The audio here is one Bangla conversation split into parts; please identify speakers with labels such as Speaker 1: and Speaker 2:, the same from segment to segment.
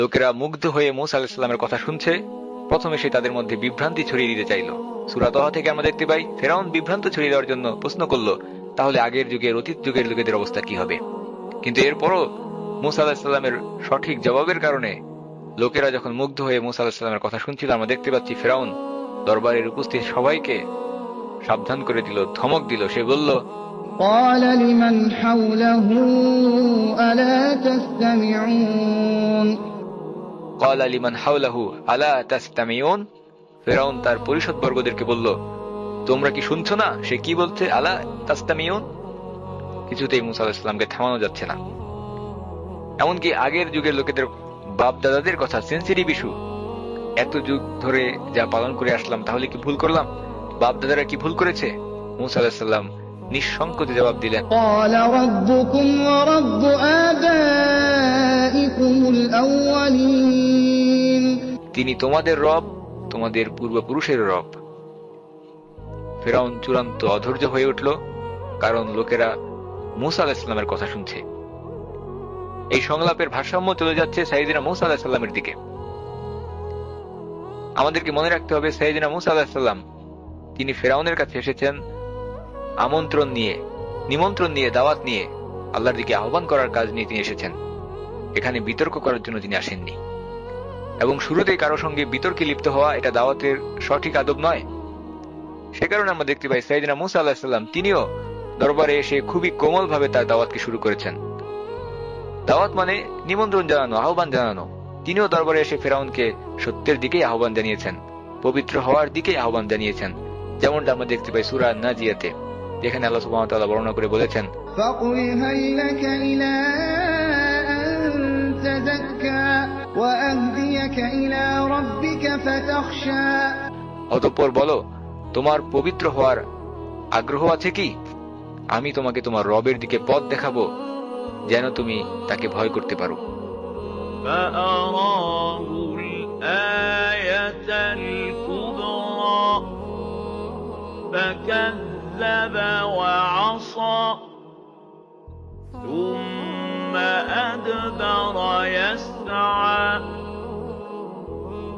Speaker 1: লোকেরা মুগ্ধ হয়ে মূসা আলাইহিস সালামের কথা শুনছে। প্রথমে সে তাদের মধ্যে বিভ্রান্তি ছড়িয়ে দিতে চাইল। সূরা তাহা থেকে আমরা দেখতে পাই ফেরাউন বিভ্রান্ত ছড়িয়ে দেওয়ার জন্য প্রশ্ন করলো, তাহলে আগের যুগের অতীত যুগের লোকেদের অবস্থা কি হবে? কিন্তু এরপরও মূসা আলাইহিস সালামের সঠিক জবাবের কারণে লোকেরা যখন মুগ্ধ হয়ে মূসা আলাইহিস সালামের কথা শুনছিল, আমরা দেখতে পাচ্ছি ফেরাউন দরবারের উপস্থিত সবাইকে সাবধান করে দিল, ধমক দিল। সে বলল,
Speaker 2: قال لمن حوله ألا تستمعون
Speaker 1: قال لمن حوله ألا تستمعون ফেরাউন তার পরিষদ বর্গদেরকে বলল, তোমরা কি শুনছো না সে কি বলছে? আলা তাস্তামিউন। কিছুতেই মূসা আলাইহিস সালামকে থামানো যাচ্ছে না। এমনকি আগের যুগের লোকেদের বাপ দাদাদের কথা, সেন্সিটিভ ইস্যু, এত যুগ ধরে যা পালন করে আসলাম, তাহলে কি ভুল করলাম? বাপ দাদারা কি ভুল করেছে? মূসা আলাইহিস সালাম নিঃসংকোচে জবাব দিলেন,
Speaker 2: قال ربكم ورب آبائكم الأولين
Speaker 1: তিনি তোমাদের রব, তোমাদের পূর্বপুরুষের রব। ফেরাউন চূড়ান্ত অধৈর্য হয়ে উঠল, কারণ লোকেরা মূসা আলাইহিস সালামের কথা শুনছে। এই সংলাপের ভারসাম্য চলে যাচ্ছে সাইয়েদিনা মূসা আলাইহিস সালামের দিকে। আমাদেরকে মনে রাখতে হবে, সাইয়েদিনা মূসা আলাইহিস সালাম তিনি ফেরাউনের কাছে এসেছেন আমন্ত্রণ নিয়ে, নিমন্ত্রণ নিয়ে, দাওয়াত নিয়ে, আল্লাহর দিকে আহ্বান করার কাজ নিয়ে তিনি এসেছেন। এখানে বিতর্ক করার জন্য তিনি আসেননি। এবং শুরুতেই কারো সঙ্গে বিতর্কে লিপ্ত হওয়া এটা দাওয়াতের সঠিক আদব নয়। সে কারণে আমরা দেখতে পাই সাইয়েদিনা মূসা আলাইহিস সালাম তিনিও দরবারে এসে খুবই কোমল ভাবে তার দাওয়াতকে শুরু করেছেন। দাওয়াত মানে নিমন্ত্রণ জানানো, আহ্বান জানানো। তিনিও দরবারে এসে ফেরাউনকে সত্যের দিকেই আহ্বান জানিয়েছেন, পবিত্র হওয়ার দিকেই আহ্বান জানিয়েছেন, যেমনটা আমরা দেখতে পাই সূরা নাজিয়াতে, যেখানে আল্লাহ সুবহানাহু ওয়া তাআলা বর্ণনা করে বলেছেন,
Speaker 2: فقل هل لك إلى أن تزكى وأهديك إلى ربك فتخشى
Speaker 1: অতঃপর বলো, তোমার পবিত্র হওয়ার আগ্রহ আছে কি? আমি তোমাকে তোমার রবের দিকে পথ দেখাবো, যেন তুমি তাকে ভয় করতে পারো।
Speaker 3: فأراه الآية الكبرى فكذب وعصى ثم أدبر يسعى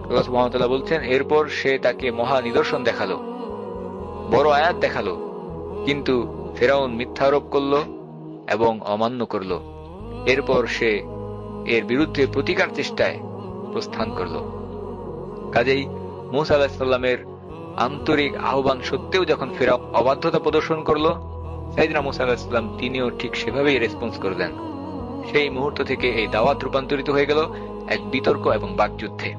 Speaker 1: আল্লাহ সুবহানাহু ওয়া তাআলা বলছেন, এরপর সে তাকে মহা নিদর্শন দেখালো, বড় আয়াত দেখালো, কিন্তু ফেরাউন মিথ্যা আরোপ করলো এবং অমান্য করলো। এরপর সে এর বিরুদ্ধে প্রতিকার চেষ্টায় প্রস্থান করলো। কাজেই মূসা আলাইহিস সালামের আন্তরিক আহ্বান সত্ত্বেও যখন ফেরাউন অবাধ্যতা প্রদর্শন করলো, সাইয়েদিনা মূসা আলাইহিস সালাম তিনিও ঠিক সেভাবেই রেসপন্স করলেন। সেই মুহূর্ত থেকে এই দাওয়াত রূপান্তরিত হয়ে গেল এক বিতর্ক এবং বাকযুদ্ধে।